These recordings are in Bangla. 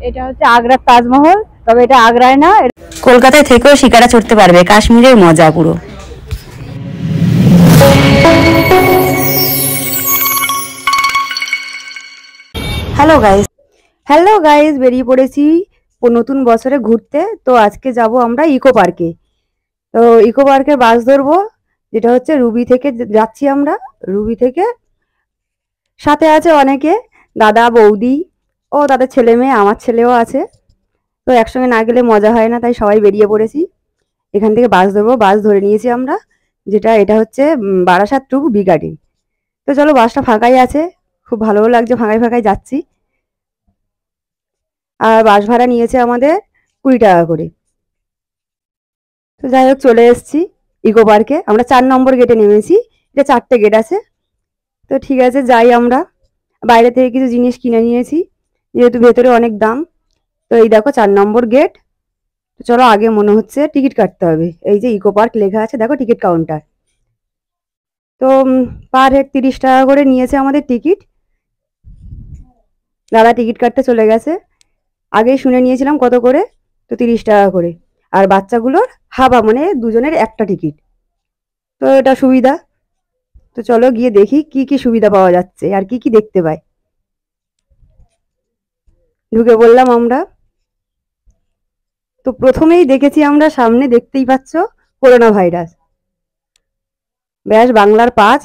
এটা হচ্ছে আগ্রার তাজমহল, তবে এটা আগ্রায় না, কলকাতায় থেকেও শিকারা চড়তে পারবে, কাশ্মীরের মজা পুরো। হ্যালো গাইস, বেরিয়ে পড়েছি নতুন বছরে ঘুরতে। তো আজকে যাব আমরা ইকো পার্কে। তো ইকো পার্কের বাস ধরবো, যেটা হচ্ছে রুবি থেকে যাচ্ছি আমরা। রুবি থেকে সাথে আছে অনেকে, দাদা বৌদি ও তাদের ছেলে মেয়ে, আমার ছেলেও আছে। তো একসঙ্গে না গেলে মজা হয় না, তাই সবাই বেরিয়ে পড়েছি। এখান থেকে বাস ধরবো, বাস ধরে নিয়েছি আমরা, যেটা এটা হচ্ছে বারাসাত টু বিগাটি। তো চলো, বাসটা ফাঁকাই আছে, খুব ভালোও লাগছে, ফাঁকায় ফাঁকায় যাচ্ছি। আর বাস ভাড়া নিয়েছে আমাদের 20 টাকা করে। তো যাই হোক, চলে এসেছি ইকো পার্কে। আমরা 4 নম্বর গেটে নেমেছি, এটা 4টে গেট আছে। তো ঠিক আছে, যাই আমরা। বাইরে থেকে কিছু জিনিস কিনে নিয়েছি, যেহেতু ভেতরে অনেক দাম। তো এই দেখো 4 নম্বর গেট। তো চলো, আগে মনে হচ্ছে টিকিট কাটতে হবে। এই যে ইকো পার্ক লেখা আছে, দেখো টিকিট কাউন্টার। তো পার হেড 30 টাকা করে নিয়েছে আমাদের টিকিট। দাদা টিকিট কাটতে চলে গেছে, আগেই শুনে নিয়েছিলাম কত করে। তো 30 টাকা করে। আর বাচ্চাগুলোর হাফ, মানে দুজনের একটা টিকিট। তো এটা সুবিধা। তো চলো গিয়ে দেখি কি কি সুবিধা পাওয়া যাচ্ছে আর কি কি দেখতে পাই। ঢুকে বললাম আমরা। তো প্রথমেই দেখেছি আমরা সামনে, দেখতেই পাচ্ছ, করোনা ভাইরাস ব্যাস বাংলার 5।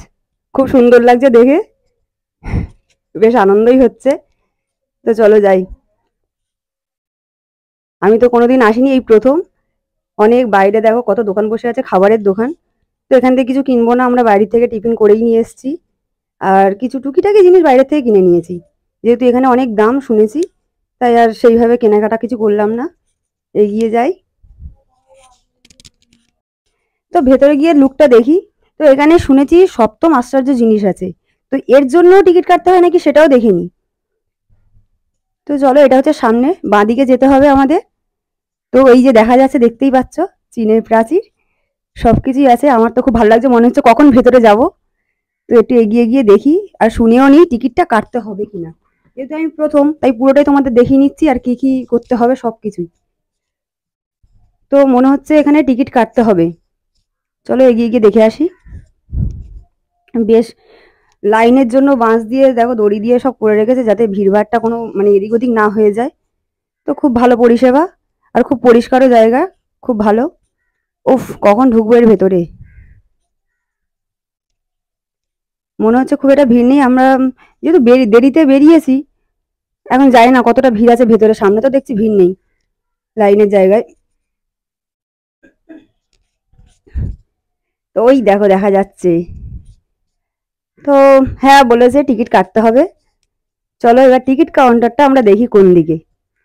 খুব সুন্দর লাগছে দেখে, বেশ আনন্দই হচ্ছে। তো চলো যাই। আমি তো কোনোদিন আসিনি, এই প্রথম। অনেক বাইরে দেখো কত দোকান বসে আছে, খাবারের দোকান। তো এখান থেকে কিছু কিনবো না, আমরা বাইরে থেকে টিফিন করেই নিয়ে এসেছি। আর কিছু টুকিটাকি জিনিস বাইরে থেকে কিনে নিয়েছি, যেহেতু এখানে অনেক দাম শুনেছি, তাই আর সেইভাবে কেনাকাটা কিছু করলাম না। এগিয়ে যাই। তো ভেতরে গিয়ে লুকটা দেখি। তো এখানে শুনেছি সপ্তম আশ্চর্য জিনিস আছে, তো এর জন্য টিকিট কাটতে হয় নাকি সেটাও দেখিনি। তো চলো, এটা হচ্ছে সামনে, বাঁদিকে যেতে হবে আমাদের। তো এই যে দেখা যাচ্ছে, দেখতেই পাচ্ছ, চীনের প্রাচীর, সবকিছুই আছে। আমার তো খুব ভালো লাগছে, মনে হচ্ছে কখন ভেতরে যাব। তো একটু এগিয়ে গিয়ে দেখি, আর শুনেও নিই টিকিটটা কাটতে হবে কিনা। যেহেতু আমি প্রথম, তাই পুরোটাই তোমাদের দেখিয়ে নিচ্ছি আর কি কি করতে হবে সবকিছুই। তো মনে হচ্ছে এখানে টিকিট কাটতে হবে। চলো এগিয়ে গিয়ে দেখে আসি। বেশ লাইনের জন্য বাঁশ দিয়ে দেখো, দড়ি দিয়ে সব করে রেখেছে, যাতে ভিড়ভাড়টা কোনো মানে এদিক ওদিক না হয়ে যায়। তো খুব ভালো পরিষেবা, আর খুব পরিষ্কারও জায়গা, খুব ভালো। উফ, কখন ঢুকবো এর ভেতরে। মনে হচ্ছে খুব একটা ভিড় নেই। আমরা যেহেতু দেরিতে বেরিয়েছি, এখন জানি না কতটা ভিড় আছে ভেতরে। সামনে তো দেখছি ভিড় নেই লাইনের জায়গায়। তো ওই দেখো দেখা যাচ্ছে। তো হ্যাঁ, বলেছে টিকিট কাটতে হবে। চলো এবার টিকিট কাউন্টারটা আমরা দেখি কোন দিকে।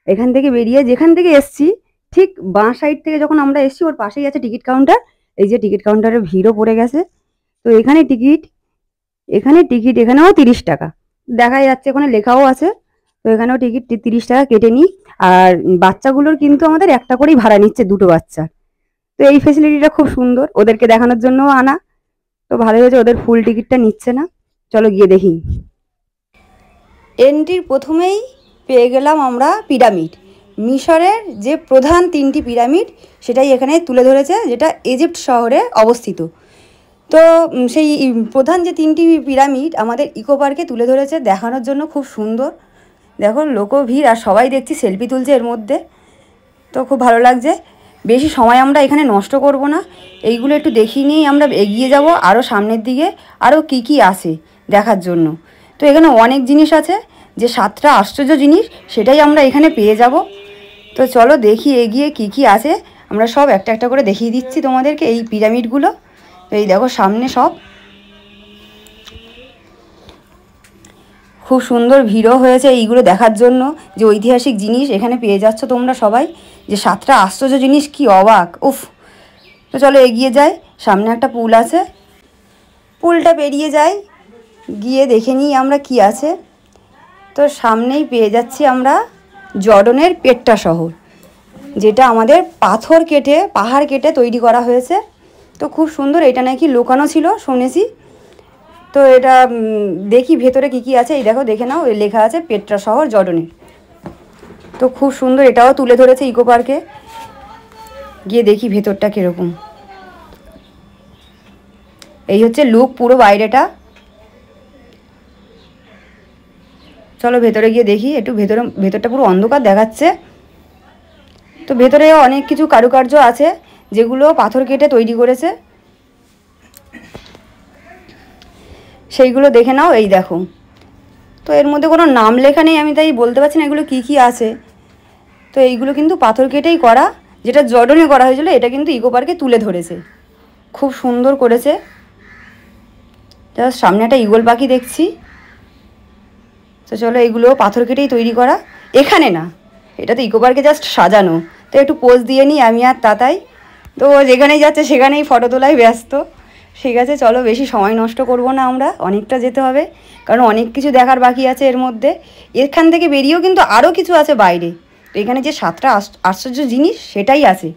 এখান থেকে বেরিয়ে যেখান থেকে এসছি, ঠিক বাঁ সাইড থেকে যখন আমরা এসছি, ওর পাশেই আছে টিকিট কাউন্টার। এই যে টিকিট কাউন্টারের ভিড়ও পড়ে গেছে। তো এখানে টিকিট, এখানেও 30 টাকা দেখা যাচ্ছে, ওখানে লেখাও আছে। তো এখানেও টিকিট 30 টাকা কেটে নিই। আর বাচ্চাগুলোর কিন্তু আমাদের একটা করেই ভাড়া নিচ্ছে, দুটো বাচ্চা। তো এই ফেসিলিটিটা খুব সুন্দর, ওদেরকে দেখানোর জন্য আনা। তো ভালোই হয়েছে, ওদের ফুল টিকিটটা নিচ্ছে না। চলো গিয়ে দেখি। এন্ট্রির প্রথমেই পেয়ে গেলাম আমরা পিরামিড। মিশরের যে প্রধান 3টি পিরামিড, সেটাই এখানে তুলে ধরেছে, যেটা ইজিপ্ট শহরে অবস্থিত। তো সেই প্রধান যে 3টি পিরামিড আমাদের ইকো পার্কে তুলে ধরেছে দেখানোর জন্য, খুব সুন্দর। দেখো লোকও ভিড়, আর সবাই দেখছি সেলফি তুলছে এর মধ্যে। তো খুব ভালো লাগছে। বেশি সময় আমরা এখানে নষ্ট করব না, এইগুলো একটু দেখিয়ে নিয়েই আমরা এগিয়ে যাব আরও সামনের দিকে, আরও কি কি আছে দেখার জন্য। তো এখানে অনেক জিনিস আছে, যে 7টা আশ্চর্য জিনিস, সেটাই আমরা এখানে পেয়ে যাব। তো চলো দেখি এগিয়ে কি কি আছে। আমরা সব একটা একটা করে দেখিয়ে দিচ্ছি তোমাদেরকে, এই পিরামিডগুলো। তো এই দেখো সামনে সব, খুব সুন্দর ভিড়ও হয়েছে এইগুলো দেখার জন্য, যে ঐতিহাসিক জিনিস এখানে পেয়ে যাচ্ছ তোমরা সবাই। যে 7টা আশ্চর্য জিনিস, কি অবাক, উফ। তো চলো এগিয়ে যাই, সামনে একটা পুল আছে, পুলটা পেরিয়ে যাই, গিয়ে দেখে নিই আমরা কি আছে। তো সামনেই পেয়ে যাচ্ছি আমরা জর্ডনের পেট্রা শহর, যেটা আমাদের পাথর কেটে, পাহাড় কেটে তৈরি করা হয়েছে। তো খুব সুন্দর, এটা নাকি লুকানো ছিল শুনেছি। তো এটা দেখি ভেতরে কি কি আছে। এই দেখো, দেখে নাও, লেখা আছে পেট্রা শহর জর্ডনের। তো খুব সুন্দর, এটাও তুলে ধরেছে ইকো পার্কে। গিয়ে দেখি ভেতরটা কীরকম। এই হচ্ছে লুক পুরো বাইরেটা। চলো ভেতরে গিয়ে দেখি একটু। ভেতরটা পুরো অন্ধকার দেখাচ্ছে। তো ভেতরে অনেক কিছু কারুকার্য আছে যেগুলো পাথর কেটে তৈরি করেছে, সেইগুলো দেখে নাও। এই দেখো, তো এর মধ্যে কোনো নাম লেখা নেই, আমি তাই বলতে পারছি না এগুলো কী কী আছে। তো এইগুলো কিন্তু পাথর কেটেই করা, যেটা জর্ডনে করা হয়েছিল এটা কিন্তু ইকো পার্কে তুলে ধরেছে, খুব সুন্দর করেছে। জাস্ট সামনে একটা ঈগল পাখি দেখছি। তো চলো, এগুলো পাথর কেটেই তৈরি করা, এখানে না, এটা তো ইকো পার্কে জাস্ট সাজানো। তো একটু পোজ দিয়ে নিই আমি আর তাতাই। তো যেখানেই যাচ্ছে সেখানেই ফটো তোলায় ব্যস্ত। ঠিক আছে, চলো বেশি সময় নষ্ট করব না, আমরা অনেকটা যেতে হবে, কারণ অনেক কিছু দেখার বাকি আছে এর মধ্যে। এখান থেকে বেরিয়েও কিন্তু আরও কিছু আছে বাইরে। তো এখানে যে 7টা আশ্চর্য জিনিস সেটাই আছে।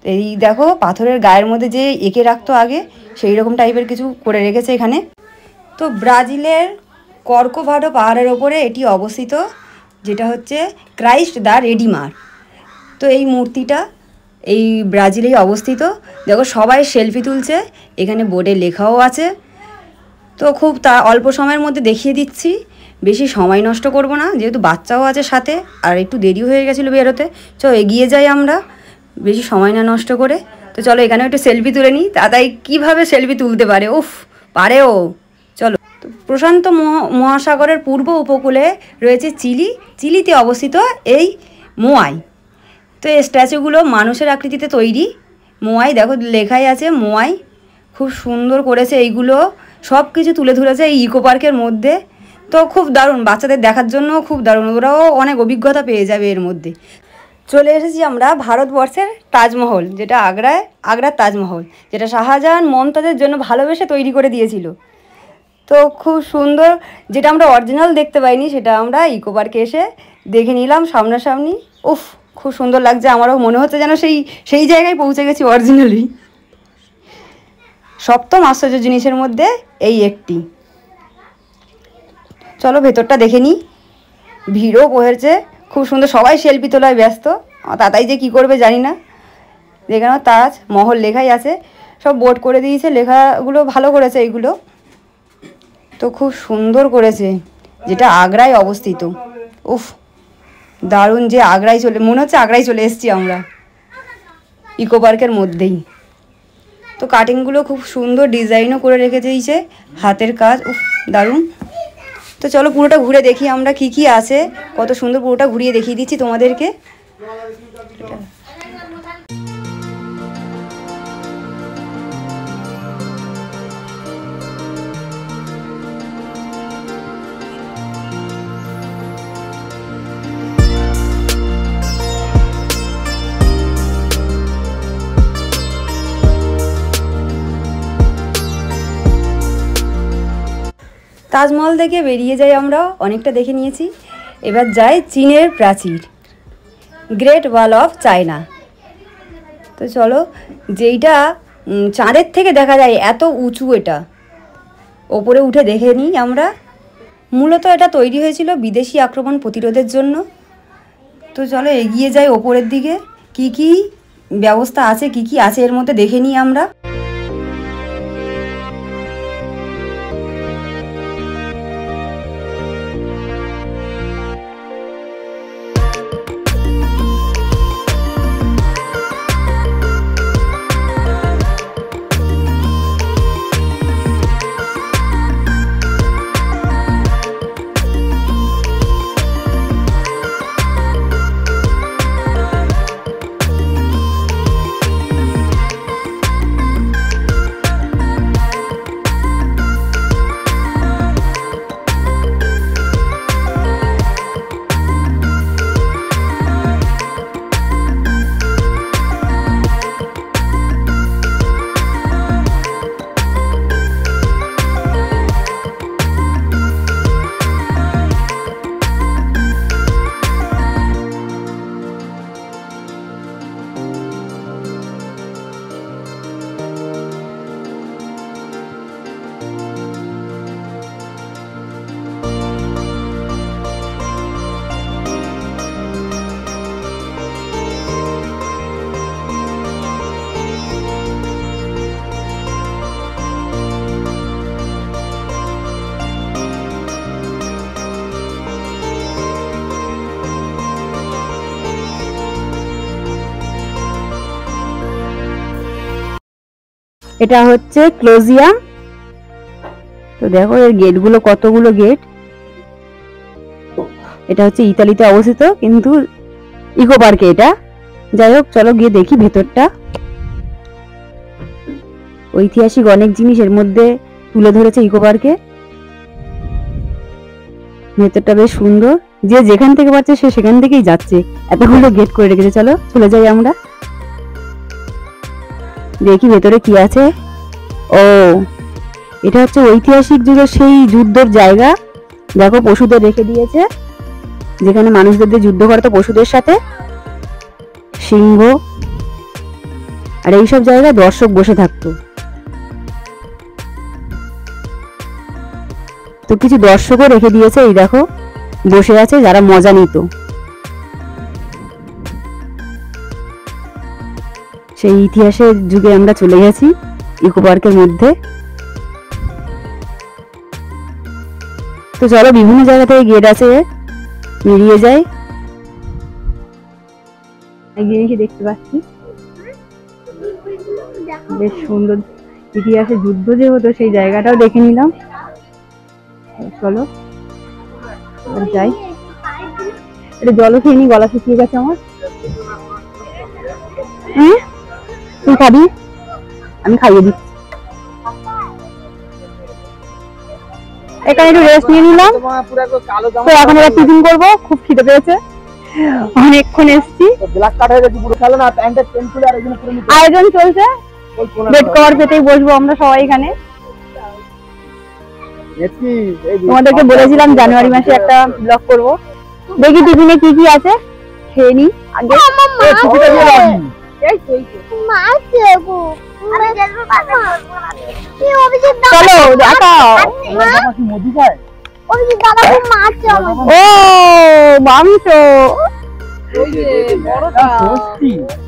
তো এই দেখো, পাথরের গায়ের মধ্যে যে এঁকে রাখতো আগে, সেই রকম টাইপের কিছু করে রেখেছে এখানে। তো ব্রাজিলের কর্কোভাডো পাহাড়ের ওপরে এটি অবস্থিত, যেটা হচ্ছে ক্রাইস্ট দ্য রেডিমার। তো এই মূর্তিটা এই ব্রাজিলেই অবস্থিত। দেখো সবাই সেলফি তুলছে, এখানে বোর্ডে লেখাও আছে। তো খুব অল্প সময়ের মধ্যে দেখিয়ে দিচ্ছি, বেশি সময় নষ্ট করব না, যেহেতু বাচ্চাও আছে সাথে, আর একটু দেরি হয়ে গেছিলো বেরোতে। চলো এগিয়ে যাই আমরা, বেশি সময় না নষ্ট করে। তো চলো এখানেও একটু সেলফি তুলে নিই। দাদাই কীভাবে সেলফি তুলতে পারে, উফ পারে ও। চলো, তো প্রশান্ত মহাসাগরের পূর্ব উপকূলে রয়েছে চিলিতে অবস্থিত এই মোয়াই। তো এই স্ট্যাচুগুলো মানুষের আকৃতিতে তৈরি। মোয়াই দেখো লেখাই আছে মোয়াই, খুব সুন্দর করেছে। এইগুলো সব কিছু তুলে ধরেছে এই ইকো পার্কের মধ্যে। তো খুব দারুণ, বাচ্চাদের দেখার জন্য খুব দারুণ, ওরাও অনেক অভিজ্ঞতা পেয়ে যাবে এর মধ্যে। চলে এসেছি আমরা ভারতবর্ষের তাজমহল, যেটা আগ্রার তাজমহল, যেটা শাহজাহান মমতাজের জন্য ভালোবেসে তৈরি করে দিয়েছিল। তো খুব সুন্দর, যেটা আমরা অরিজিনাল দেখতে পাইনি সেটা আমরা ইকো পার্কে এসে দেখে নিলাম সামনাসামনি। উফ, খুব সুন্দর লাগছে, আমারও মনে হচ্ছে যেন সেই জায়গায় পৌঁছে গেছি অরিজিনালি। 7ম আশ্চর্য জিনিসের মধ্যে এই একটি। চলো ভেতরটা দেখে নিই। ভিড়ও পড়েছে খুব সুন্দর, সবাই সেলফি তোলায় ব্যস্ত। তাতাই যে কী করবে জানি না। দেখে নাও, তাজমহল লেখাই আছে, সব বোর্ড করে দিয়েছে, লেখাগুলো ভালো করেছে এইগুলো। তো খুব সুন্দর করেছে, যেটা আগ্রায় অবস্থিত। উফ দারুণ, যে মনে হচ্ছে আগ্রায় চলে এসেছি আমরা ইকো পার্কের মধ্যেই। তো কাটিংগুলো খুব সুন্দর ডিজাইনও করে রেখে দিয়েছে, হাতের কাজ, উফ দারুণ। তো চলো পুরোটা ঘুরে দেখি আমরা কি কি আছে, কত সুন্দর, পুরোটা ঘুরিয়ে দেখিয়ে দিচ্ছি তোমাদেরকে। তাজমহল থেকে বেরিয়ে যাই আমরা, অনেকটা দেখে নিয়েছি। এবার যাই চীনের প্রাচীর, গ্রেট ওয়াল অফ চায়না। তো চলো, যেইটা চাঁদের থেকে দেখা যায়, এত উঁচু, এটা ওপরে উঠে দেখে নিই আমরা। মূলত এটা তৈরি হয়েছিল বিদেশি আক্রমণ প্রতিরোধের জন্য। তো চলো এগিয়ে যাই ওপরের দিকে, কি কি ব্যবস্থা আছে, কি কি আছে এর মধ্যে দেখে নিই আমরা। এটা হচ্ছে ক্লোজিয়াম। তো দেখো এর গেটগুলো, কতগুলো গেট। এটা হচ্ছে ইতালিতে অবস্থিত, কিন্তু ইকো পার্কে এটা। যাই হোক, চলো গিয়ে দেখি ভেতরটা। ঐতিহাসিক অনেক জিনিস এর মধ্যে তুলে ধরেছে ইকো পার্কে। ভেতরটা বেশ সুন্দর, যে যেখান থেকে পাচ্ছে সে সেখান থেকেই যাচ্ছে, এতগুলো গেট করে রেখেছে। চলো চলে যাই আমরা, দেখি ভেতরে কি আছে। ও, এটা হচ্ছে ঐতিহাসিক যুগের সেই যুদ্ধের জায়গা। দেখো পশুদের রেখে দিয়েছে, যেখানে মানুষদের দিয়ে যুদ্ধ করতো পশুদের সাথে, সিংহ। আর এইসব জায়গায় দর্শক বসে থাকতো। তো কিছু দর্শকও রেখে দিয়েছে, এই দেখো বসে আছে, যারা মজা নিত। সেই ইতিহাসের যুগে আমরা চলে গেছি ইকো পার্কের মধ্যে। তো চলো, বিভিন্ন জায়গা থেকে গেট আছে, বেরিয়ে যাই। গিয়ে দেখতে পাচ্ছি বেশ সুন্দর, ইতিহাসে যুদ্ধ যে হতো সেই জায়গাটাও দেখে নিলাম। চলো যাই। এটা জলও খেয়ে নি, গলা শুকিয়ে গেছে আমার। হ্যাঁ, তুই খাবি? আমি খাইয়ে দিচ্ছি। এখানে একটু রেস্ট নিয়ে নিলাম। তো এখন এবার টিফিন করবো, খুব খিদে পেয়েছে, অনেকক্ষণ এসছি। আয়োজন চলছে, বেড কভার পেতেই বসবো আমরা সবাই এখানে। তোমাদেরকে বলেছিলাম জানুয়ারি মাসে একটা ব্লগ করব। দেখি টিফিনে কি কি আছে, খেয়ে নি আগে। চলো দেখাও। ও মাংস,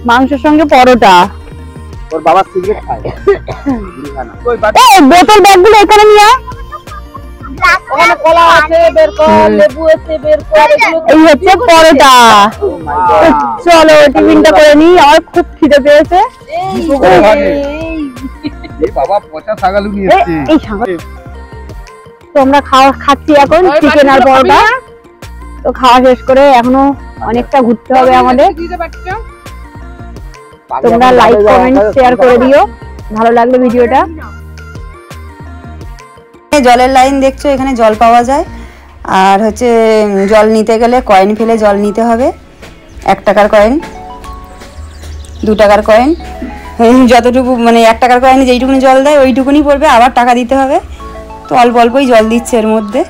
মাংসের সঙ্গে পরোটা। ওর বাবা সিগারেট খায়। এই বোতল ব্যাগগুলো এখানে নিয়ে আয়। ওখানে কলা আছে, বের কর, লেবু আছে, বের কর। এই হচ্ছে পরোটা। চলো টিফিনটা করে নি, আমার খুব খিদে পেয়েছে। এই বাবা পচা ছাগল নিয়ে এসেছে। এই ছাগল। তো আমরা খাচ্ছি এখন চিকেন আর পরোটা। তো খাওয়া শেষ করে এখনো অনেকটা ঘুরতে হবে আমাদের। তোমরা লাইক কমেন্ট শেয়ার করে দিও ভালো লাগলো ভিডিওটা। জলের লাইন দেখছো, এখানে জল পাওয়া যায়। আর হচ্ছে জল নিতে গেলে কয়েন ফেলে জল নিতে হবে। 1 টাকার কয়েন, 2 টাকার কয়েন, যতটুকু মানে 1 টাকার কয়েনে যেইটুকুনি জল দেয় ওইটুকুনি পড়বে, আবার টাকা দিতে হবে। তো অল্প অল্পই জল দিচ্ছে এর মধ্যে।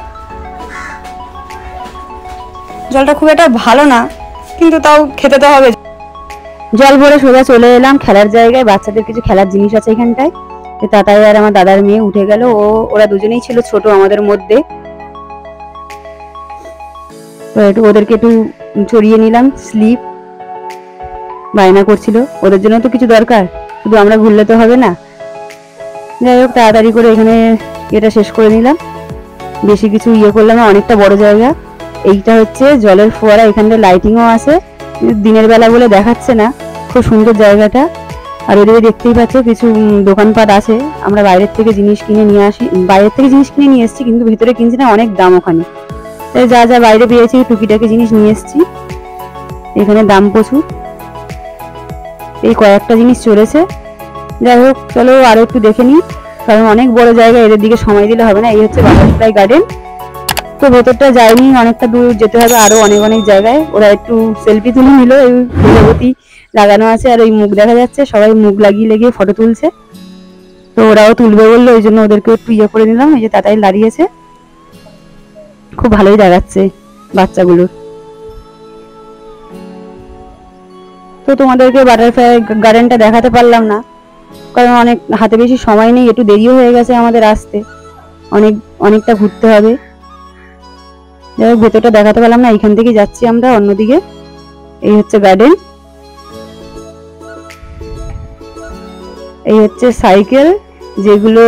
জলটা খুব একটা ভালো না, কিন্তু তাও খেতে তো হবে। জল ভরে সোজা চলে এলাম খেলার জায়গায়। বাচ্চাদের কিছু খেলার জিনিস আছে এখানটায়। তাতাই আর আমার দাদার মেয়ে উঠে গেল। ওরা দুজনেই ছিল ছোট আমাদের মধ্যে। তো একটু ওদেরকে একটু চড়িয়ে নিলাম। স্লিপ বায়না করছিল, ওদের জন্য তো কিছু দরকার, শুধু আমরা ঘুরলে তো হবে না। যাই হোক, তাড়াতাড়ি করে এখানে এটা শেষ করে নিলাম। বেশি কিছু করলাম না, অনেকটা বড় জায়গা। এইটা হচ্ছে জলের ফোয়ারা, এখানটা লাইটিংও আছে, দিনের বেলা বলে দেখাচ্ছে না। খুব সুন্দর জায়গাটা। আর ওদিকে দেখতেই পাচ্ছ কিছু দোকানপাট আছে। আমরা বাইরের থেকে জিনিস কিনে নিয়ে এসেছি, কিন্তু ভেতরে কিনছি না, অনেক দাম ওখানে। তাই যা যা বাইরে পেয়েছি টুকিটাকি জিনিস নিয়ে এসেছি। এখানে দাম প্রচুর, এই কয়েকটা জিনিস চলেছে। যাই হোক, চলো আরো একটু দেখে নিই, কারণ অনেক বড় জায়গা, এদের দিকে সময় দিলে হবে না। এই হচ্ছে বাটারফ্লাই গার্ডেন। তো ভেতরটা যাইনি, অনেকটা দূর যেতে হবে, আরো অনেক অনেক জায়গায়। ওরা একটু সেলফি তুলে নিল, এই প্রজাপতি লাগানো আছে আর ওই মুখ দেখা যাচ্ছে, সবাই মুখ লাগিয়ে লেগে ফটো তুলছে। তো ওরাও তুলবে বললো, ওই জন্য ওদেরকে একটু করে নিলাম। এই যে তাতাই দাঁড়িয়েছে, খুব ভালোই দেখাচ্ছে বাচ্চাগুলোর। তো তোমাদেরকে বাটারফ্লাই গার্ডেনটা দেখাতে পারলাম না, কারণ হাতে বেশি সময় নেই, একটু দেরিও হয়ে গেছে আমাদের আসতে, অনেকটা ঘুরতে হবে। যাই হোক, ভেতরটা দেখাতে পারলাম না, এখান থেকে যাচ্ছি আমরা অন্যদিকে। এই হচ্ছে গার্ডেন, এই হচ্ছে সাইকেল, যেগুলো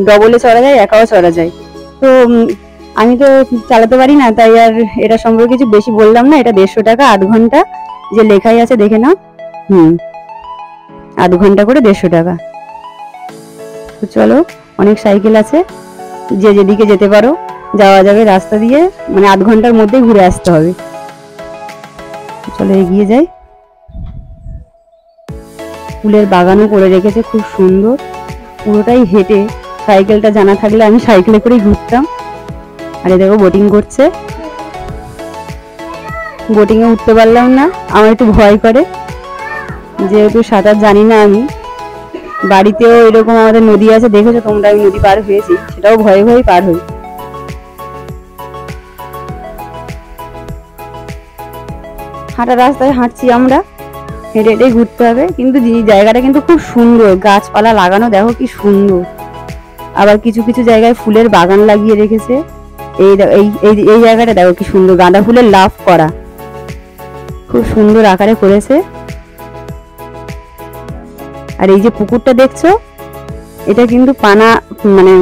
ডবলে চড়া যায়, একাও চড়া যায়। তো আমি তো চালাতে পারি না, তাই আর এটা সম্পর্কে কিছু বেশি বললাম না। এটা 150 টাকা 8 ঘন্টা, যে লেখাই আছে দেখে নাও। 8 ঘন্টা করে 150 টাকা। তো চলো, অনেক সাইকেল আছে, যে যেদিকে যেতে পারো যাওয়া যাবে রাস্তা দিয়ে, মানে আধ ঘন্টার মধ্যেই ঘুরে আসতে হবে। চলো এগিয়ে যাই। ফুলের বাগানও করে রেখেছে, খুব সুন্দর, পুরোটাই হেঁটে, সাইকেলটা জানা থাকলে আমি সাইকেলে করেই ঘুরতাম। আর এই দেখো বোটিং করছে, বোটিং এ উঠতে পারলাম না, আমার একটু ভয় করে, যেহেতু সাঁতার জানি না আমি। বাড়িতেও এরকম আমাদের নদী আছে, দেখেছো তোমরা, আমি নদী পার হয়েছি, সেটাও ভয়ে ভয়ে পার হই। হাঁটা রাস্তায় হাঁটছি আমরা, হেঁটে হেঁটে ঘুরতে হবে, কিন্তু জায়গাটা কিন্তু খুব সুন্দর, গাছপালা লাগানো দেখো কি সুন্দর। আবার কিছু কিছু জায়গায় ফুলের বাগান লাগিয়ে রেখেছে। এই জায়গাটা দেখো কি সুন্দর, গাঁদা ফুলের লাভ করা, খুব সুন্দর আকারে করেছে। আর এই যে পুকুরটা দেখছো, এটা কিন্তু পানা, মানে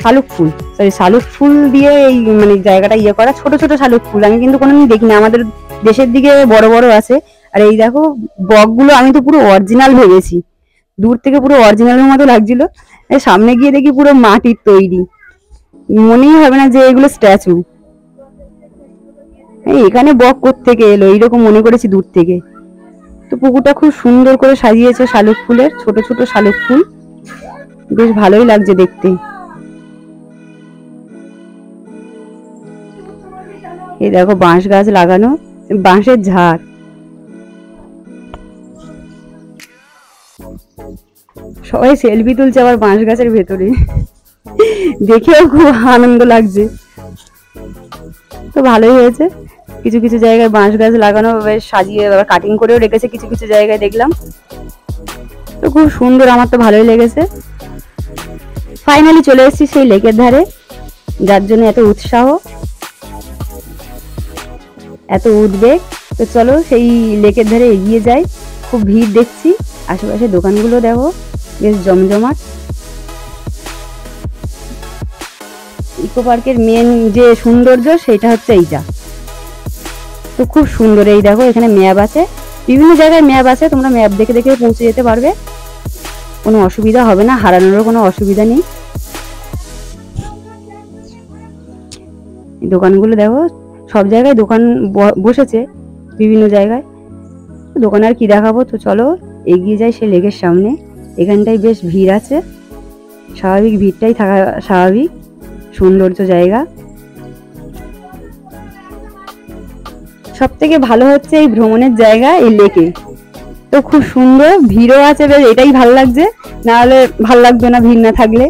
শালুক ফুল, সরি শালুক ফুল দিয়ে এই মানে জায়গাটা ইয়ে করা, ছোট ছোট শালুক ফুল, আমি কিন্তু কোনোদিন দেখিনি, আমাদের দেশের দিকে বড় বড় আছে। আর এই দেখো বকগুলো, আমি তো পুরো অরিজিনাল ভেবেছি, দূর থেকে পুরো অরিজিনালের মতো লাগছিল, সামনে গিয়ে দেখি পুরো মাটির তৈরি, মনেই হবে না যে এগুলো স্ট্যাচু। এখানে বক কোত্থেকে এলো এইরকম মনে করেছি দূর থেকে। তো পুকুরটা খুব সুন্দর করে সাজিয়েছে শালুক ফুলের, ছোট ছোট শালুক ফুল, বেশ ভালোই লাগছে দেখতে। এই দেখো বাঁশ গাছ লাগানো, বাঁশের ঝাড়, সবাই সেলফি তুলছে আবার বাঁশ গাছের ভেতরে, দেখেও খুব আনন্দ লাগছে। তো ভালোই হয়েছে, কিছু কিছু জায়গায় বাঁশ গাছ লাগানো, বেশ সাজিয়ে আবার কাটিং করেও রেখেছে কিছু কিছু জায়গায় দেখলাম। তো খুব সুন্দর, আমার তো ভালোই লেগেছে। ফাইনালি চলে এসেছি সেই লেকের ধারে, যার জন্য এত উৎসাহ, এত উদ্বেগ। তো চলো সেই লেকের ধারে এগিয়ে যাই। খুব ভিড় দেখছি, আশেপাশে দোকানগুলো দেখো বেশ জমজমাট। ইকো পার্কের মেন যে সৌন্দর্য সেটা হচ্ছে এইটা, তো খুব সুন্দর। এই দেখো এখানে ম্যাপ আছে, বিভিন্ন জায়গায় ম্যাপ আছে, তোমরা ম্যাপ দেখে দেখে পৌঁছে যেতে পারবে, কোনো অসুবিধা হবে না, হারানোরও কোনো অসুবিধা নেই। দোকানগুলো দেখো, সব জায়গায় দোকান বসেছে, বিভিন্ন জায়গায়। দোকান আর কি দেখাবো, তো চলো এগিয়ে যাই সে লেকের সামনে। এখানটায় বেশ ভিড় আছে, স্বাভাবিক, ভিড়টাই থাকা স্বাভাবিক, সৌন্দর্য জায়গা। সব থেকে ভালো হচ্ছে এই ভ্রমণের জায়গা এই লেকে, তো খুব সুন্দর, ভিড়ও আছে বেশ, এটাই ভালো লাগছে, না হলে ভালো লাগতো না ভিড় না থাকলে।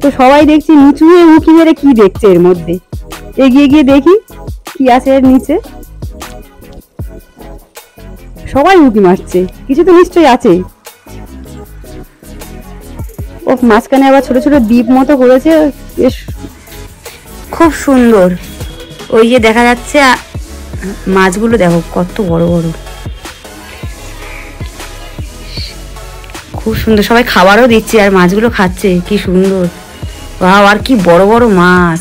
তো সবাই দেখছি নিচু হয়ে উঁকি মেরে কি দেখছে এর মধ্যে, এগিয়ে গিয়ে দেখি কি আছে এর নিচে। সবাই উঁকি মারছে, কিছু তো নিশ্চয়ই আছে। ও মাঝখানে আবার ছোট ছোট দ্বীপ মতো করেছে, বেশ খুব সুন্দর। ওই যে দেখা যাচ্ছে মাছগুলো, দেখো কত বড় বড়, খুব সুন্দর। সবাই খাবারও দিচ্ছে আর মাছগুলো খাচ্ছে, কি সুন্দর। বাহ, আর কি বড় বড় মাছ।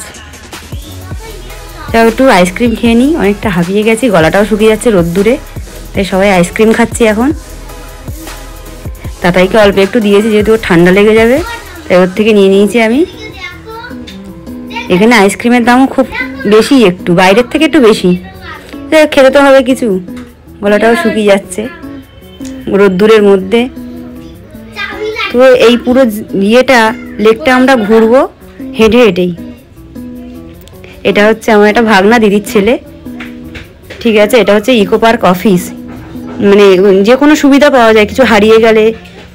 একটু আইসক্রিম খেয়ে নিই, অনেকটা হাঁপিয়ে গেছি, গলাটাও শুকিয়ে যাচ্ছে রোদ্দুরে, তাই সবাই আইসক্রিম খাচ্ছি এখন। তাতাইকে অল্প একটু দিয়েছি, যেহেতু ওর ঠান্ডা লেগে যাবে, তাই ওর থেকে নিয়ে নিয়েছি আমি। এখানে আইসক্রিমের দামও খুব বেশি, একটু বাইরের থেকে একটু বেশি, খেতে তো হবে কিছু, গলাটাও শুকিয়ে যাচ্ছে রোদ্দুরের মধ্যে। তো এই পুরো ইয়েটা, লেকটা আমরা ঘুরবো হেঁটে হেঁটেই। এটা হচ্ছে আমার একটা ভাগনা দিদির ছেলে, ঠিক আছে। এটা হচ্ছে ইকো পার্ক অফিস, মানে যে কোনো সুবিধা পাওয়া যায়, কিছু হারিয়ে গেলে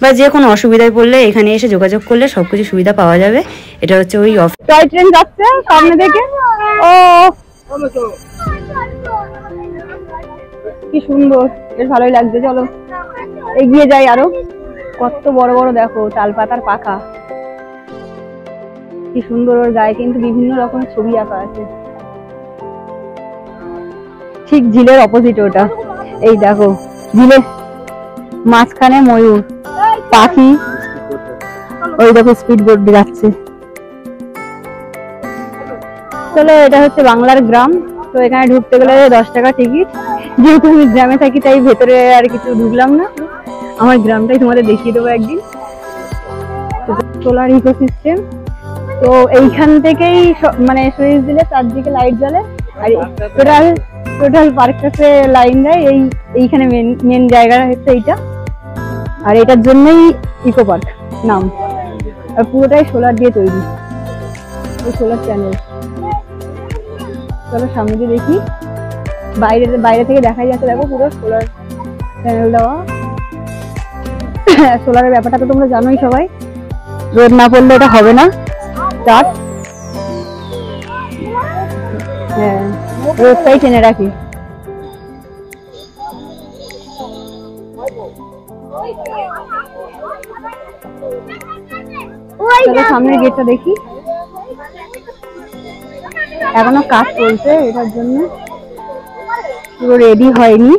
বা যে কোনো অসুবিধায় পড়লে এখানে এসে যোগাযোগ করলে সবকিছু সুবিধা পাওয়া যাবে। এটা হচ্ছে ওই অফিস। টয় ট্রেন যাচ্ছে সামনে থেকে, ও কি সুন্দর, বেশ ভালোই লাগছে। চলো এগিয়ে যাই আরো। কত বড় বড় দেখো তাল পাতার পাখা, কি সুন্দর। ওর গায়ে কিন্তু বিভিন্ন রকমের ছবি আঁকা আছে। ঠিক ঝিলের অপোজিট ওটা, এই দেখো ঝিলের মাঝখানে ময়ূর পাখি, ওই দেখো স্পিড বোট যাচ্ছে। চলো, এটা হচ্ছে বাংলার গ্রাম। তো এখানে ঢুকতে গেলে 10 টাকা টিকিট, যেহেতু আমি গ্রামে থাকি তাই ভেতরে আর কিছু ঢুকলাম না। আমার গ্রামটাই তোমাদের দেখিয়ে দেবো একদিন। Solar ecosystem. তো এইখান থেকেই মানে সুইচ দিলে চারদিকে লাইট জ্বলে, আর টোটাল টোটাল পার্কটাতে লাইন দেয়। এইখানে মেন জায়গা হচ্ছে এইটা, আর এটার জন্যই ইকো পার্ক নাম। আর পুরোটাই সোলার দিয়ে তৈরি, এই সোলার প্যানেল। চলো সামনে দিয়ে দেখি, বাইরে থেকে দেখাই যাচ্ছে, দেখো পুরো সোলার প্যানেল দেওয়া। সোলারের ব্যাপারটা তো তোমরা জানোই সবাই, রোদ না পড়লে এটা হবে না স্টার্ট। হ্যাঁ, রোদটাই টেনে রাখি। চলো সামনের গেটটা দেখি, এখনো কাজ চলছে, এটার জন্য পুরো রেডি হয়নি।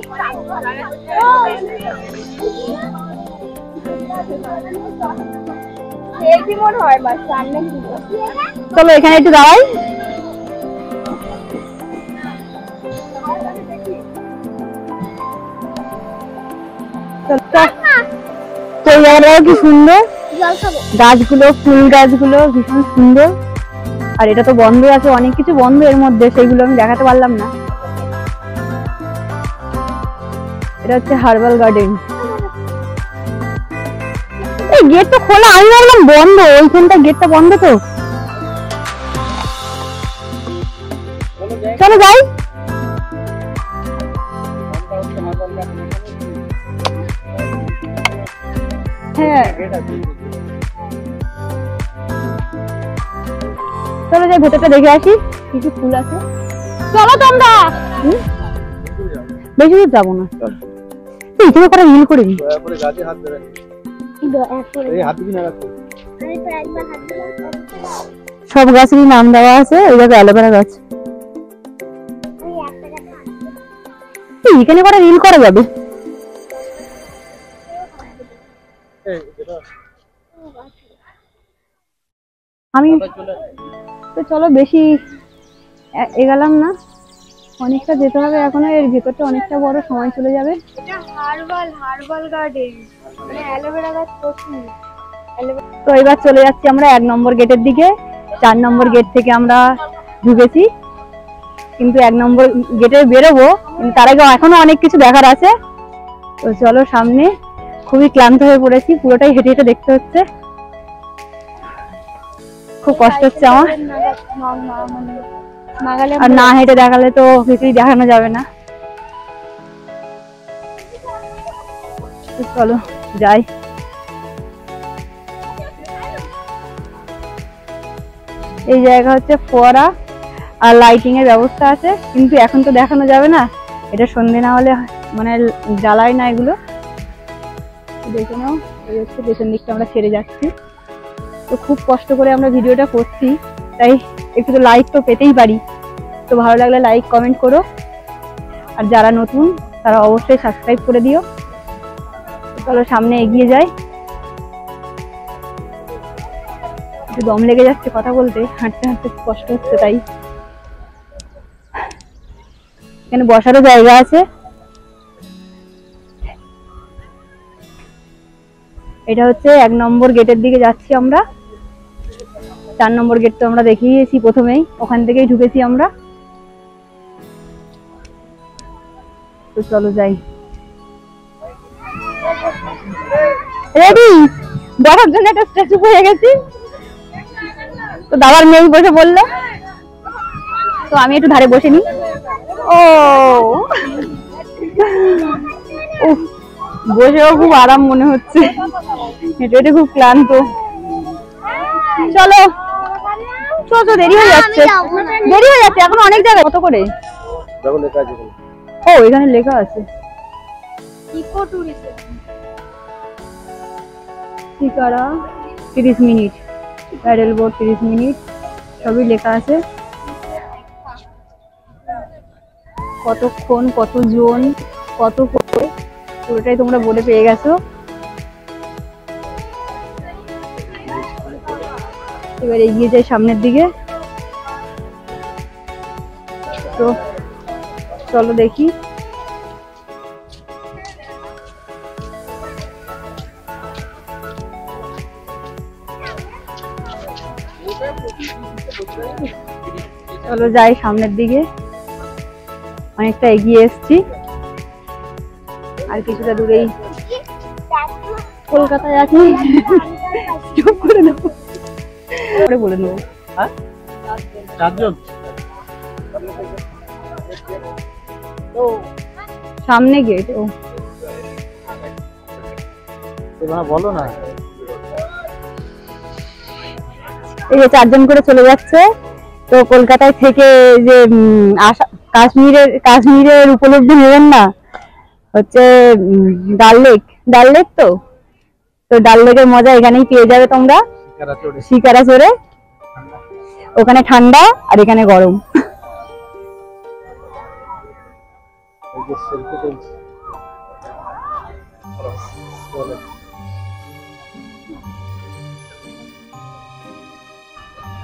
চলো এখানে একটু দাঁড়াই। তো এই জায়গাটাও কি সুন্দর, গাছগুলো, ফুল গাছগুলো ভীষণ সুন্দর। আর এটা তো বন্ধ আছে, অনেক কিছু বন্ধ এর মধ্যে, সেইগুলো আমি দেখাতে পারলাম না। এটা হচ্ছে হার্বাল গার্ডেন। এই গেট তো খোলা, আমি ভাবলাম বন্ধ, ওইখানটা গেটটা বন্ধ। তো চলো যাই। হ্যাঁ চলো যাই, ভেতরটা দেখে আসি, কিছু ফুল আছে। চলো তোমরা, বেশি দূর যাবো না, চলো এখানে করে রিল করে নি। সব গাছেরই নাম দেওয়া আছে, ওই জায়গায় অ্যালোভেরা গাছ। এখানে করে রিল করা যাবে। আমি তো চলো বেশি এগালাম না, অনেকটা যেতে হবে এখনো, এর ভেতরটা অনেকটা বড়, সময় চলে যাবে। এটা হার্বাল গার্ডেন, মানে অ্যালোভেরা গাছ প্রচুর। তো এবার চলে যাচ্ছি আমরা 1 নম্বর গেটের দিকে। 4 নম্বর গেট থেকে আমরা ঢুকেছি, কিন্তু 1 নম্বর গেটে বেরোবো, কিন্তু তার আগে এখনো অনেক কিছু দেখার আছে। তো চলো সামনে, খুবই ক্লান্ত হয়ে পড়েছি, পুরোটাই হেঁটে হেঁটে দেখতে হচ্ছে, খুব কষ্ট হচ্ছে আমার। আর না হেঁটে দেখালে তো কিছুই দেখানো যাবে না। চলো যাই। এই জায়গা হচ্ছে ফোয়ারা, আর লাইটিং এর ব্যবস্থা আছে, কিন্তু এখন তো দেখানো যাবে না, এটা সন্ধে না হলে মানে জ্বালায় না এগুলো। দেখে নাও, এই হচ্ছে পেছন দিকটা আমরা ছেড়ে যাচ্ছি। তো খুব কষ্ট করে আমরা ভিডিওটা করছি, তাই একটু তো লাইক তো পেতেই পারি। তো ভালো লাগলে লাইক কমেন্ট করো, আর যারা নতুন তারা অবশ্যই সাবস্ক্রাইব করে দিও। চলো সামনে এগিয়ে যাই। একটু দম লেগে যাচ্ছে কথা বলতে, হাঁটতে হাঁটতে কষ্ট হচ্ছে, তাই এখানে বসারও জায়গা আছে। এটা হচ্ছে 1 নম্বর গেটের দিকে যাচ্ছি আমরা। 4 নম্বর গেট তো আমরা দেখিয়েছি প্রথমেই, ওখান থেকেই ঢুকেছি আমরা। তো চলো যাই। রেডি, বসার জন্য একটা স্ট্যাচু হয়ে গেছি। তো দাদার মেয়ে বসে বললো, তো আমি একটু ধারে বসে নি। ও বসেও খুব আরাম মনে হচ্ছে, হেঁটে হেঁটে খুব ক্লান্ত। চলো চলো, দেরি হয়ে যাচ্ছে, এখন অনেক জায়গায়। কত করে? ও এখানে লেখা আছে eco tourism, shikara 30 minute, paddle boat 30 minute, সবই লেখা আছে। কতক্ষণ, কত জন, কত করে, পুরোটাই তোমরা বলে পেয়ে গেছো। এবার এগিয়ে যাই সামনের দিকে। তো চলো দেখি। চলো যাই সামনের দিকে, অনেকটা এগিয়ে এসছি, আর কিছুটা দূরেই কলকাতায় আছি। চুপ করে দেবো, পরে বলে নেবো। চারজন সামনে গেট। ও বলো না, এই যে 4 জন করে চলে যাচ্ছে। তো কলকাতায় থেকে যে কাশ্মীরের উপলব্ধি নেবেন না, হচ্ছে ডাল লেক। তো ডাল লেকের মজা এখানেই পেয়ে যাবে তোমরা, শিকারা চড়ে। ওখানে ঠান্ডা আর এখানে গরম।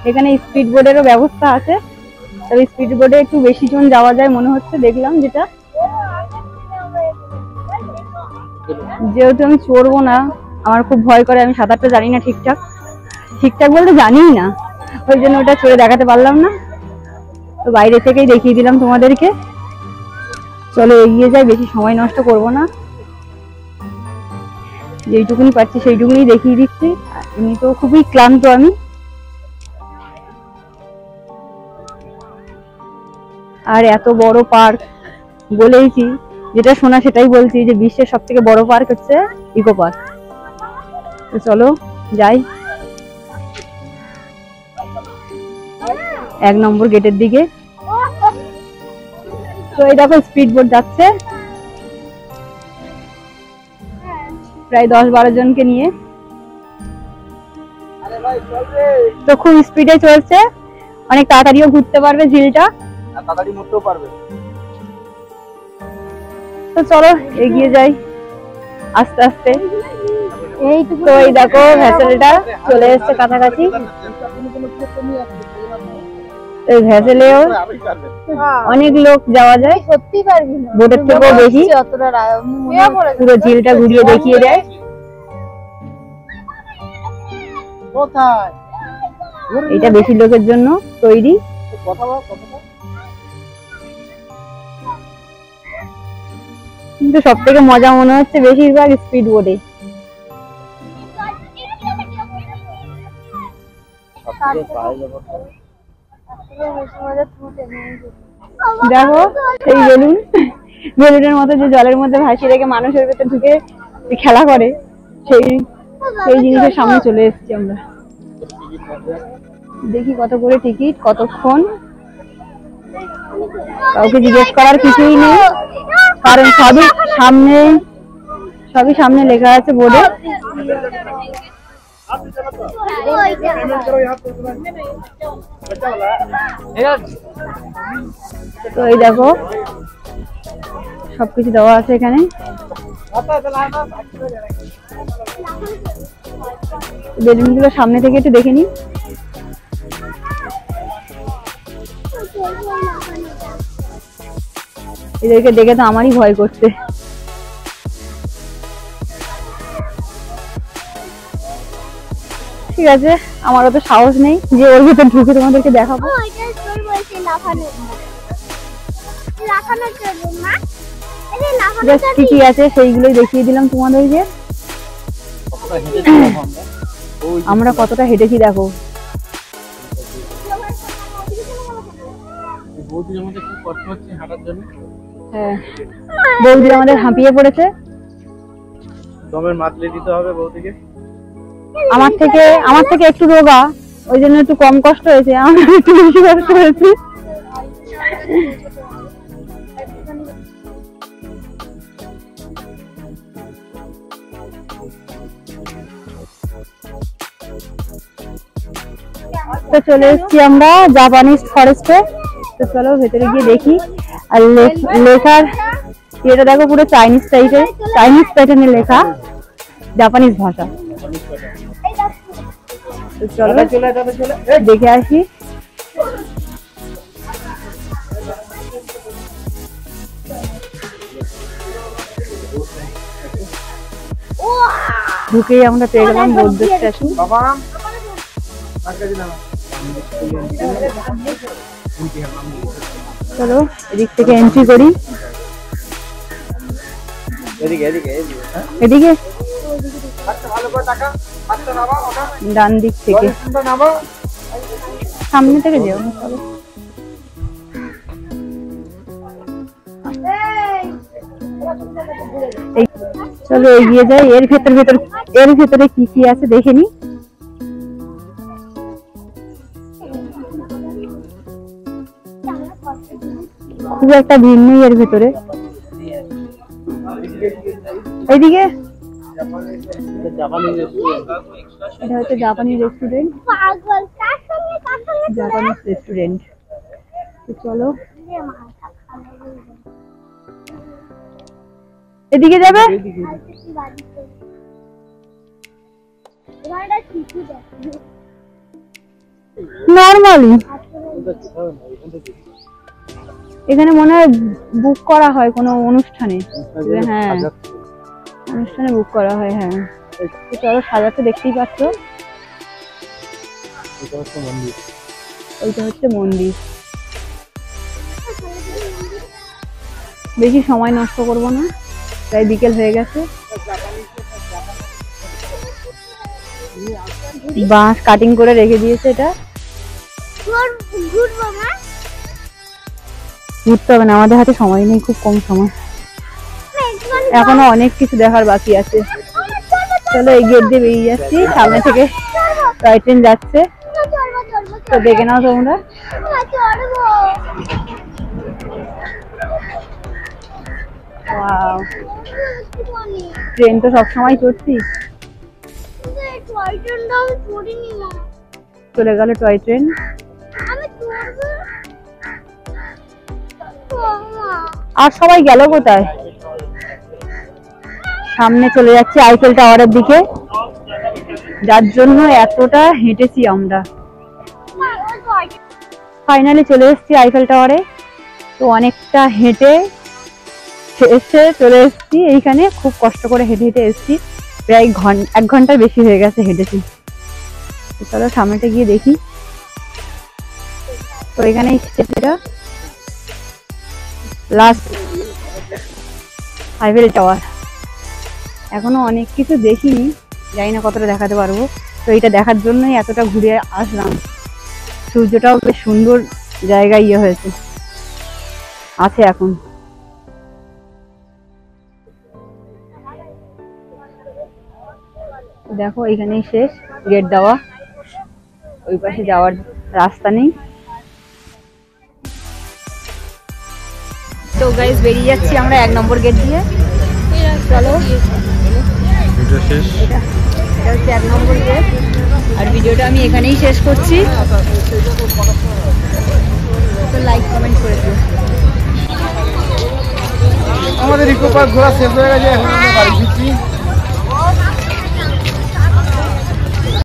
এখানে স্পিড বোর্ডেরও ব্যবস্থা আছে, তবে স্পিড বোর্ডে একটু বেশি জন যাওয়া যায় মনে হচ্ছে, দেখলাম যেটা। যেহেতু আমি চড়বো না, আমার খুব ভয় করে, আমি সাঁতারটা জানি না ঠিকঠাক বলতে জানিই না, ওই জন্য ওটা চড়ে দেখাতে পারলাম না। তো বাইরে থেকেই দেখিয়ে দিলাম তোমাদেরকে। চলো এগিয়ে যাই, বেশি সময় নষ্ট করব না, যেইটুকুনি পাচ্ছি সেইটুকুনি দেখিয়ে দিচ্ছি। এমনি তো খুবই ক্লান্ত আমি। আর এত বড় পার্ক বলেইছি, যেটা শোনা সেটাই বলছি, যে বিশ্বের সব থেকে বড় পার্ক হচ্ছে ইকো পার্ক। তো চলো যাই 1 নম্বর গেটের দিকে। তো এই দেখো স্পিড বোট যাচ্ছে প্রায় 10-12 জনকে নিয়ে। তো খুব স্পিডে চলছে, অনেক তাড়াতাড়িও ঘুরতে পারবে ঝিলটা, তাড়াতাড়ি মরতেও পারবে। তো চলো এগিয়ে যাই আস্তে আস্তে। এইটুকু। তো এই দেখো ভ্যাসেলটা চলে এসছে কাছাকাছি। এই ভ্যাসেলেও অনেক লোক যাওয়া যায়, সত্যি পারবি না, বোটের থেকেও বেশি। পুরো ঝিলটা ঘুরিয়ে দেখিয়ে দেয়। এটা বেশি লোকের জন্য তৈরি। কিন্তু সব থেকে মজা মনে হচ্ছে বেশিরভাগ স্পিড বোটে। দেখো সেই বেলুনের মতো যে জলের মধ্যে ভাসিয়ে রেখে মানুষের ভেতর ঢুকে খেলা করে, সেই জিনিসের সামনে চলে এসেছি আমরা। দেখি কত করে টিকিট, কতক্ষণ। কাউকে জিজ্ঞেস করার কিছুই নেই, কারণ সবই সামনে লেখা আছে বোর্ডে। তো এই দেখো সবকিছু দেওয়া আছে এখানে। বেলুনগুলো সামনে থেকে একটু দেখে নি। এদেরকে দেখে তো আমারই ভয় করছে। ঠিক আছে, আমার অত সাহস নেই যে ওর ভিতর ঢুকে তোমাদেরকে দেখাবো। কি কি আছে সেইগুলোই দেখিয়ে দিলাম তোমাদেরকে। আমরা কতটা হেঁটেছি দেখো। হ্যাঁ, বৌদি আমাদের হাঁপিয়ে পড়েছে। দমের মাতলে দিতে হবে বৌদিকে। আমার থেকে একটু রোগা, ওই জন্য একটু কম কষ্ট হয়েছে, আমার একটু বেশি কষ্ট হয়েছে। তো চলে এসেছি আমরা জাপানিজ ফরেস্টে। তো চলো ভেতরে গিয়ে দেখি। আর লেখার এটা দেখো পুরো চাইনিজ প্যাটার্নে লেখা, জাপানিজ ভাষা। তো চলো দেখে আসি। ঢুকেই আমরা পেয়ে গেলাম বৌদ্ধ স্ট্যাচু। চলো এদিক থেকে এন্ট্রি করি। এদিকে এদিকে এদিকে হ্যাঁ এদিকে ভালো করে টাকা হাতটা নামা ওটা ডান দিক থেকে জলের নামা সামনে থেকে যেও না, চলো। চলো এগিয়ে যাই। এর ভেতরে কি কি আছে দেখে নি। খুব একটা ভিড় নেই এর ভেতরে। এইদিকে এটা হচ্ছে জাপানি রেস্টুরেন্ট। পাগল কার সঙ্গে জাপানিজ রেস্টুরেন্ট। চলো এদিকে যাবে। নরমালি এখানে মনে হয় বুক করা হয় কোনো অনুষ্ঠানে। হ্যাঁ অনুষ্ঠানে বুক করা হয়। হ্যাঁ চলো সাজাতে দেখতেই পাচ্ছ। ওইটা হচ্ছে মন্দির। বেশি সময় নষ্ট করব না, প্রায় বিকেল হয়ে গেছে। বাঁশ কাটিং করে রেখে দিয়েছে। এটা ঘুরতে হবে না, আমাদের হাতে সময় নেই, খুব কম সময়। এখনো অনেক কিছু দেখার বাকি আছে। চলো এই গেট দিয়ে বেরিয়ে যাচ্ছি। সামনে থেকে টয় ট্রেন যাচ্ছে, তো দেখে নাও তোমরা। ওয়াও, ট্রেন তো সবসময় চড়ছি। চলে গেল টয় ট্রেন। আর সবাই গেল কোথায়? সামনে চলে যাচ্ছে আইফেল টাওয়ারের দিকে, যার জন্য এতটা হেঁটেছি আমরা। ফাইনালি চলে এসেছি আইফেল টাওয়ারে। তো অনেকটা হেঁটে এসে চলে এসেছি এইখানে। খুব কষ্ট করে হেঁটে হেঁটে এসেছি, প্রায় 1 ঘন্টার বেশি হয়ে গেছে হেঁটেছি। চলো সামনেটা গিয়ে দেখি। তো এখানে এটা লাস্ট আইফেল টাওয়ার। এখনো অনেক কিছু দেখিনি, জানি না কতটা দেখাতে পারবো। তো এটা দেখার জন্যই এতটা ঘুরে আসলাম। সূর্যটাও বেশ সুন্দর জায়গায় হয়েছে আছে এখন। দেখো এখানেই শেষ গেট দেওয়া, ওই পাশে যাওয়ার রাস্তা নেই। তো গাইস বেরিয়ে যাচ্ছি আমরা 1 নম্বর গেট দিয়ে। চলো এটা হচ্ছে 1 নম্বর গেট। আর ভিডিওটা আমি এখানেই শেষ করছি। তো লাইক কমেন্ট করে দিও। আমাদের ইকো পার্ক ঘোরা শেষ হয়ে গেছে, এখন আমরা বাড়ি ফিরছি।